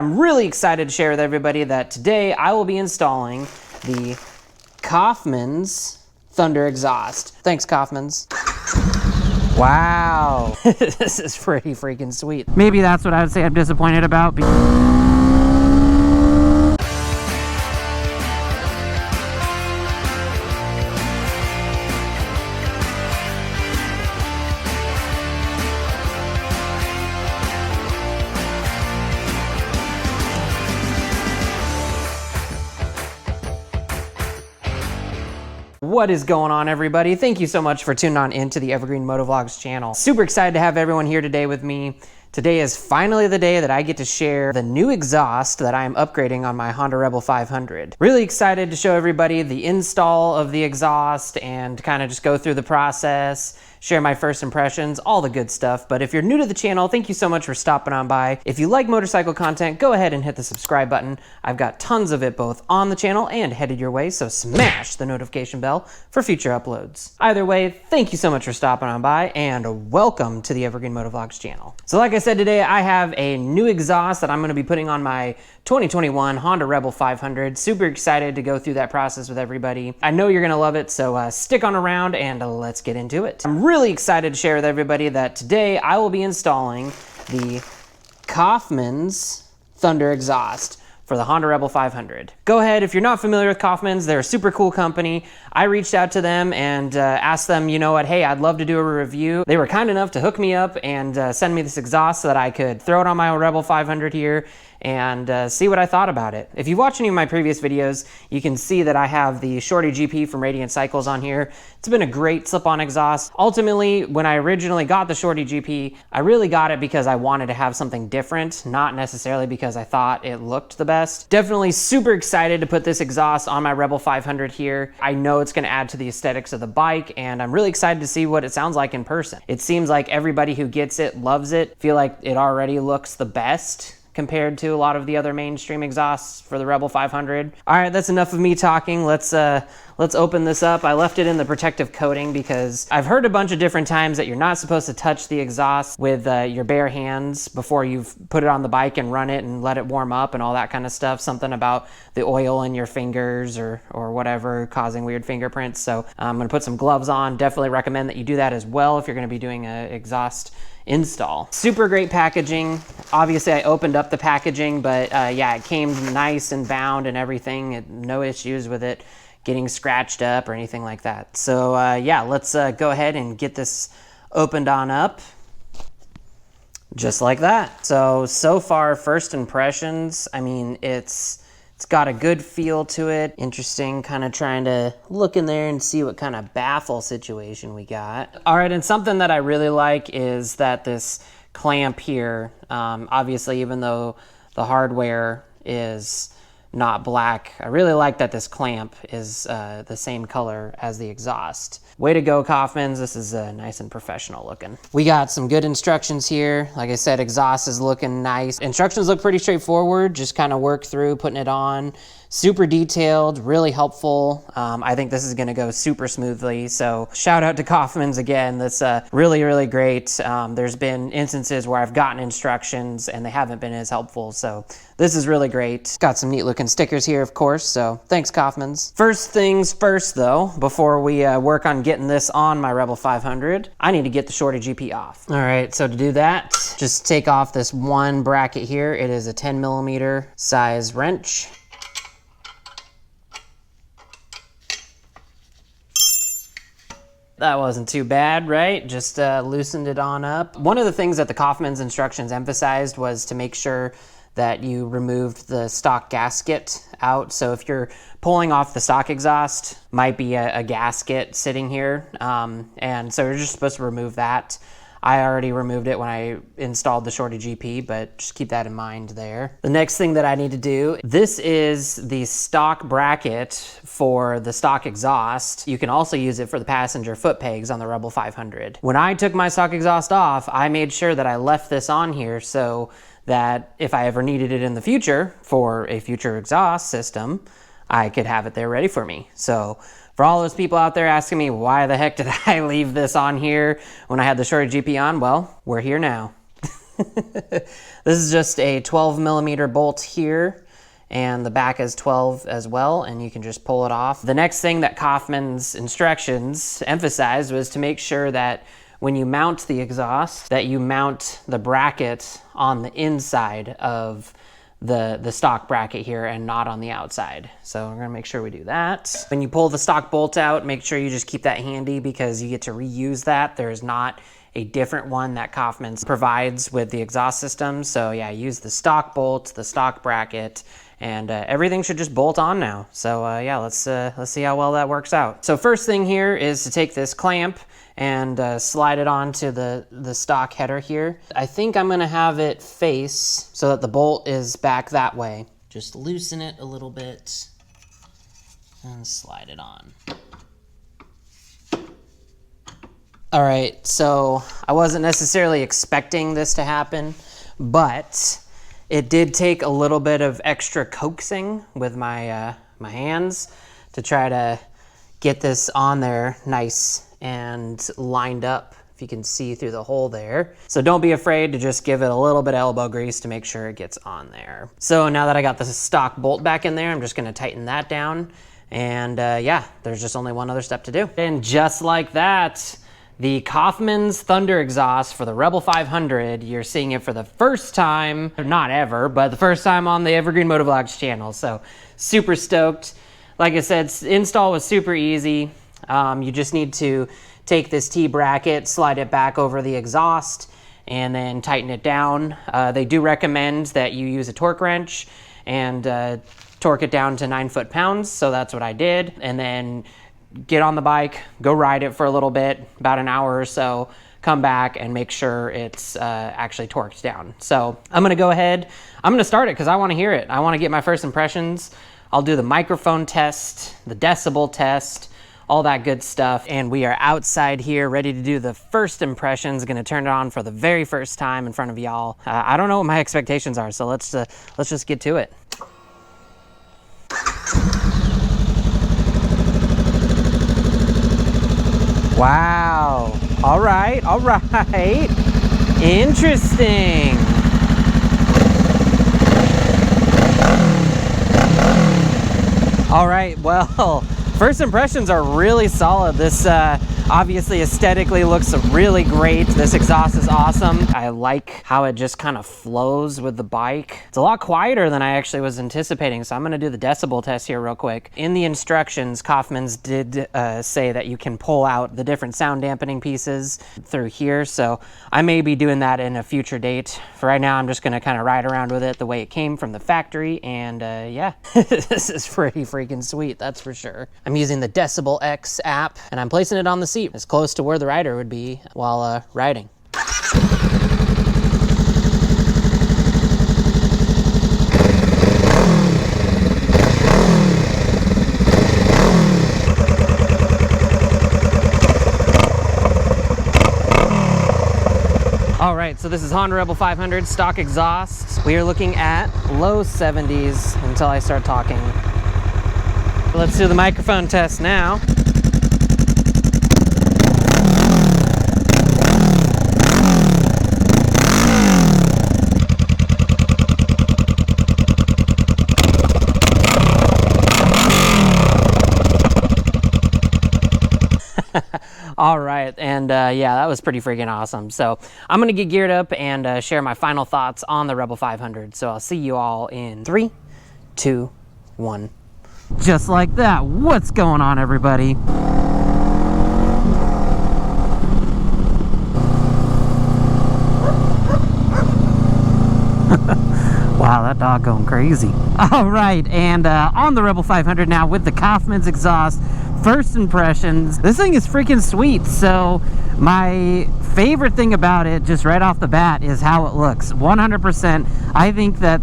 I'm really excited to share with everybody that today I will be installing the Coffman's Thunder exhaust. Thanks, Coffman's. Wow, this is pretty freaking sweet. Maybe that's what I would say I'm disappointed about. What is going on, everybody? Thank you so much for tuning on into the Evergreen Motovlogs channel. Super excited to have everyone here today with me. Today is finally the day that I get to share the new exhaust that I am upgrading on my Honda Rebel 500. Really excited to show everybody the install of the exhaust and kind of just go through the process, share my first impressions, all the good stuff. But if you're new to the channel, thank you so much for stopping on by. If you like motorcycle content, go ahead and hit the subscribe button. I've got tons of it both on the channel and headed your way, so smash the notification bell for future uploads. Either way, thank you so much for stopping on by and welcome to the Evergreen Motovlogs channel. So like I said, today I have a new exhaust that I'm gonna be putting on my 2021 Honda Rebel 500. Super excited to go through that process with everybody. I know you're gonna love it, so stick on around and let's get into it. I'm really excited to share with everybody that today I will be installing the Coffman's Thunder exhaust for the Honda Rebel 500. Go ahead, if you're not familiar with Coffman's, they're a super cool company. I reached out to them and asked them, you know what, hey, I'd love to do a review. They were kind enough to hook me up and send me this exhaust so that I could throw it on my Rebel 500 here and see what I thought about it. If you've watched any of my previous videos, you can see that I have the Shorty GP from Radiant Cycles on here. It's been a great slip-on exhaust. Ultimately, when I originally got the Shorty GP, I really got it because I wanted to have something different, not necessarily because I thought it looked the best. Definitely super excited to put this exhaust on my Rebel 500 here. I know it's gonna add to the aesthetics of the bike, and I'm really excited to see what it sounds like in person. It seems like everybody who gets it loves it. Feel like it already looks the best compared to a lot of the other mainstream exhausts for the Rebel 500. All right, that's enough of me talking. Let's open this up. I left it in the protective coating because I've heard a bunch of different times that you're not supposed to touch the exhaust with your bare hands before you've put it on the bike and run it and let it warm up and all that kind of stuff. Something about the oil in your fingers or whatever causing weird fingerprints. So I'm gonna put some gloves on. Definitely recommend that you do that as well if you're gonna be doing an exhaust install. Super great packaging. Obviously I opened up the packaging, but yeah, it came nice and bound and everything. No issues with it getting scratched up or anything like that. So yeah, let's go ahead and get this opened on up. Just like that. So far, first impressions, I mean, it's got a good feel to it. Interesting, kind of trying to look in there and see what kind of baffle situation we got. All right, and something that I really like is that this clamp here, obviously even though the hardware is not black, I really like that this clamp is the same color as the exhaust. Way to go, Coffman's. This is nice and professional looking. We got some good instructions here. Like I said, exhaust is looking nice. Instructions look pretty straightforward. Just kind of work through putting it on. Super detailed, really helpful. I think this is gonna go super smoothly. So shout out to Coffman's again. That's really, really great. There's been instances where I've gotten instructions and they haven't been as helpful. So this is really great. Got some neat looking stickers here, of course. So thanks, Coffman's. First things first though, before we work on getting this on my Rebel 500, I need to get the Shorty GP off. All right, so to do that, just take off this one bracket here. It is a 10mm size wrench. That wasn't too bad, right? Just loosened it on up. One of the things that the Coffman's instructions emphasized was to make sure that you removed the stock gasket out. So if you're pulling off the stock exhaust, might be a gasket sitting here. And so you're just supposed to remove that. I already removed it when I installed the Shorty GP, but just keep that in mind there. The next thing that I need to do, this is the stock bracket for the stock exhaust. You can also use it for the passenger foot pegs on the Rebel 500. When I took my stock exhaust off, I made sure that I left this on here so that if I ever needed it in the future for a future exhaust system, I could have it there ready for me. So for all those people out there asking me, why the heck did I leave this on here when I had the Shorty GP on? Well, we're here now. This is just a 12 millimeter bolt here, and the back is 12 as well, and you can just pull it off. The next thing that Coffman's instructions emphasized was to make sure that when you mount the exhaust, that you mount the bracket on the inside of the stock bracket here and not on the outside. So we're gonna make sure we do that. When you pull the stock bolt out, make sure you just keep that handy because you get to reuse that. There's not a different one that Coffman provides with the exhaust system. So yeah, use the stock bolt, the stock bracket, and everything should just bolt on now. So yeah, let's see how well that works out. So first thing here is to take this clamp and slide it onto the stock header here. I think I'm gonna have it face so that the bolt is back that way. Just loosen it a little bit and slide it on. All right, so I wasn't necessarily expecting this to happen, but it did take a little bit of extra coaxing with my hands to try to get this on there nice and lined up, if you can see through the hole there. So don't be afraid to just give it a little bit of elbow grease to make sure it gets on there. So now that I got the stock bolt back in there, I'm just gonna tighten that down. And yeah, there's just only one other step to do. And just like that, the Coffman's Thunder exhaust for the Rebel 500, you're seeing it for the first time, not ever, but the first time on the Evergreen Motovlogs channel. So super stoked. Like I said, install was super easy. You just need to take this T-bracket, slide it back over the exhaust, and then tighten it down. They do recommend that you use a torque wrench and torque it down to 9 foot-pounds, so that's what I did. And then get on the bike, go ride it for a little bit, about an hour or so, come back and make sure it's actually torqued down. So I'm gonna go ahead, I'm gonna start it because I wanna hear it. I wanna get my first impressions. I'll do the microphone test, the decibel test, all that good stuff. And we are outside here ready to do the first impressions. Gonna turn it on for the very first time in front of y'all. I don't know what my expectations are, so let's just get to it. Wow, all right, interesting. All right, well, first impressions are really solid. This obviously aesthetically looks really great. This exhaust is awesome. I like how it just kind of flows with the bike. It's a lot quieter than I actually was anticipating, so I'm gonna do the decibel test here real quick. In the instructions, Coffman's did say that you can pull out the different sound dampening pieces through here, so I may be doing that in a future date. For right now, I'm just gonna kind of ride around with it the way it came from the factory, and yeah, this is pretty freaking sweet, that's for sure. I'm using the Decibel X app, and I'm placing it on the seat as close to where the rider would be while riding. All right, so this is Honda Rebel 500 stock exhaust. We are looking at low 70s until I start talking. Let's do the microphone test now. All right, and yeah, that was pretty freaking awesome. So I'm gonna get geared up and share my final thoughts on the Rebel 500. So I'll see you all in 3, 2, 1. Just like that. What's going on, everybody? Wow, that dog going crazy. All right, and on the Rebel 500 now with the Coffman's exhaust. First impressions, this thing is freaking sweet. So my favorite thing about it, just right off the bat, is how it looks. 100%. I think that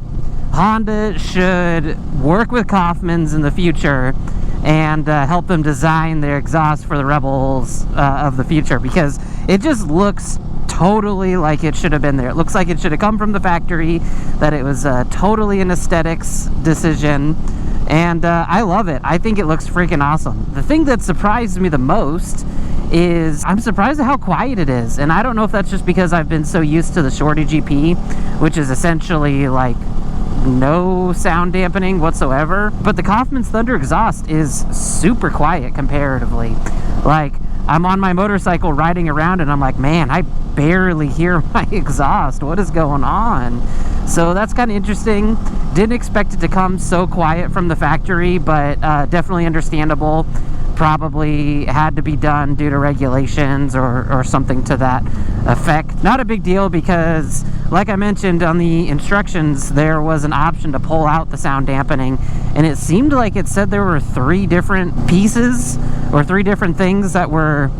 Honda should work with Coffman's in the future and help them design their exhaust for the Rebels of the future, because it just looks totally like it should have been there. It looks like it should have come from the factory, that it was totally an aesthetics decision. And I love it. I think it looks freaking awesome. The thing that surprised me the most is I'm surprised at how quiet it is. And I don't know if that's just because I've been so used to the Shorty GP, which is essentially like no sound dampening whatsoever. But the Coffman's Thunder exhaust is super quiet comparatively. Like, I'm on my motorcycle riding around and I'm like, man, I barely hear my exhaust. What is going on? So that's kind of interesting. Didn't expect it to come so quiet from the factory, but definitely understandable. Probably had to be done due to regulations or something to that effect. Not a big deal because, like I mentioned on the instructions, there was an option to pull out the sound dampening, and it seemed like it said there were 3 different pieces or 3 different things that were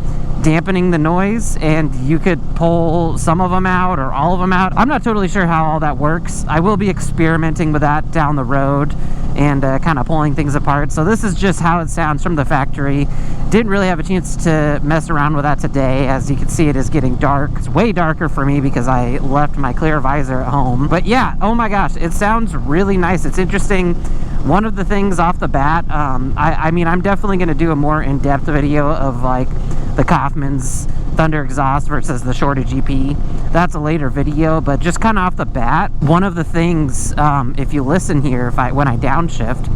dampening the noise, and you could pull some of them out or all of them out. I'm not totally sure how all that works. I will be experimenting with that down the road and kind of pulling things apart. So this is just how it sounds from the factory. Didn't really have a chance to mess around with that today. As you can see, it is getting dark. It's way darker for me because I left my clear visor at home. But yeah, oh my gosh, it sounds really nice. It's interesting. One of the things off the bat, I mean, I'm definitely going to do a more in-depth video of like the Coffman's Thunder exhaust versus the Shorty GP. That's a later video, but just kind of off the bat, one of the things, if you listen here, when I downshift,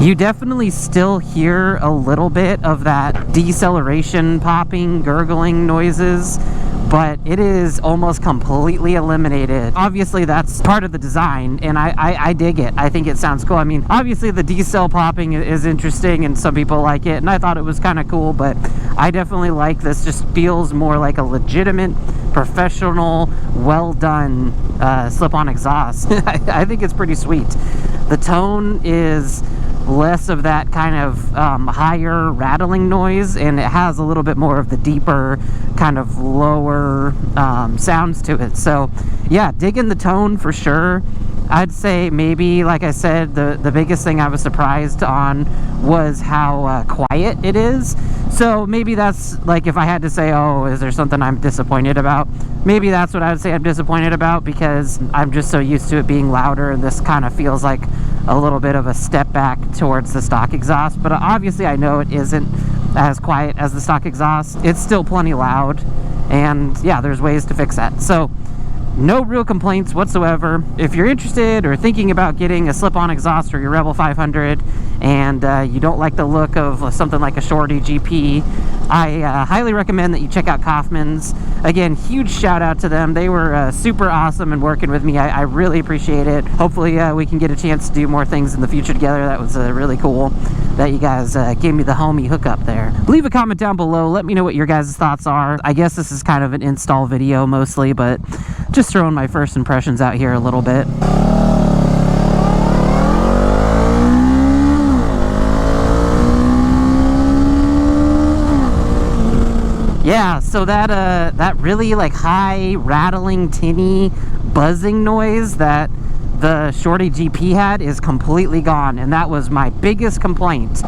you definitely still hear a little bit of that deceleration, popping, gurgling noises, but it is almost completely eliminated. Obviously, that's part of the design, and I dig it. I think it sounds cool. I mean, obviously the decel popping is interesting, and some people like it, and I thought it was kind of cool, but I definitely like this. Just feels more like a legitimate, professional, well-done slip-on exhaust. I think it's pretty sweet. The tone is less of that kind of higher rattling noise, and it has a little bit more of the deeper kind of lower sounds to it. So yeah, digging the tone for sure. I'd say maybe, like I said, the biggest thing I was surprised on was how quiet it is. So maybe that's, like, if I had to say, oh, is there something I'm disappointed about? Maybe that's what I would say I'm disappointed about, because I'm just so used to it being louder, and this kind of feels like a little bit of a step back towards the stock exhaust. But obviously I know it isn't as quiet as the stock exhaust. It's still plenty loud, and yeah, there's ways to fix that. So no real complaints whatsoever. If you're interested or thinking about getting a slip-on exhaust for your Rebel 500 and you don't like the look of something like a Shorty GP, I highly recommend that you check out Coffman's. Again, huge shout out to them. They were super awesome and working with me. I really appreciate it. Hopefully we can get a chance to do more things in the future together. That was really cool that you guys gave me the homie hookup there. Leave a comment down below. Let me know what your guys' thoughts are. I guess this is kind of an install video mostly, but just throwing my first impressions out here a little bit. Yeah, so that really like high rattling, tinny, buzzing noise that the Shorty GP had is completely gone, and that was my biggest complaint.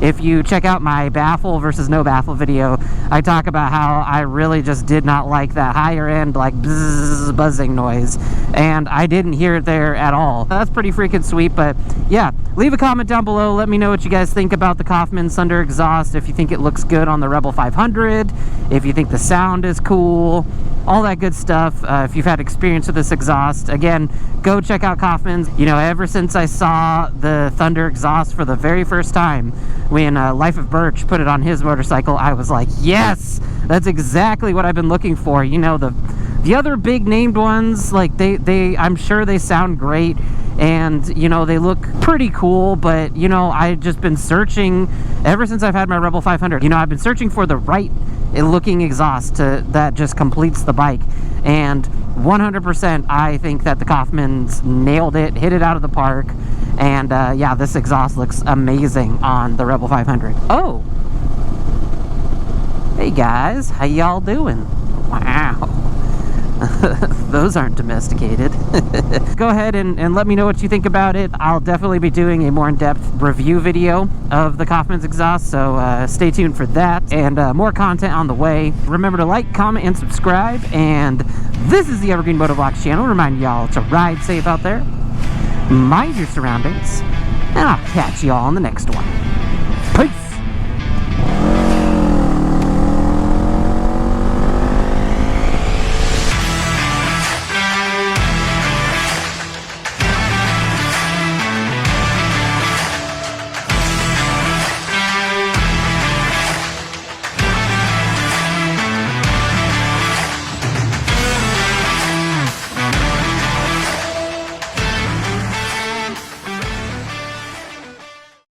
If you check out my baffle versus no baffle video, I talk about how I really just did not like that higher end, like bzzz, buzzing noise, and I didn't hear it there at all. That's pretty freaking sweet. But yeah, leave a comment down below. Let me know what you guys think about the Coffman Thunder exhaust, if you think it looks good on the Rebel 500, if you think the sound is cool, all that good stuff. If you've had experience with this exhaust, again, go check out Coffman's. You know, ever since I saw the Thunder exhaust for the very first time, when Life of Birch put it on his motorcycle, I was like, yes, that's exactly what I've been looking for. You know, the other big named ones, like they I'm sure they sound great, and you know, they look pretty cool, but you know, I've just been searching ever since I've had my Rebel 500. You know, I've been searching for the right looking exhaust that just completes the bike, and 100% I think that the Coffman's nailed it, hit it out of the park. And yeah, this exhaust looks amazing on the Rebel 500. Oh, hey guys, how y'all doing? Wow, Those aren't domesticated. Go ahead and let me know what you think about it. I'll definitely be doing a more in-depth review video of the Coffman's exhaust, so stay tuned for that, and more content on the way. Remember to like, comment, and subscribe, and this is the Evergreen Motovlogs channel. Remind y'all to ride safe out there, mind your surroundings, and I'll catch y'all on the next one. Peace!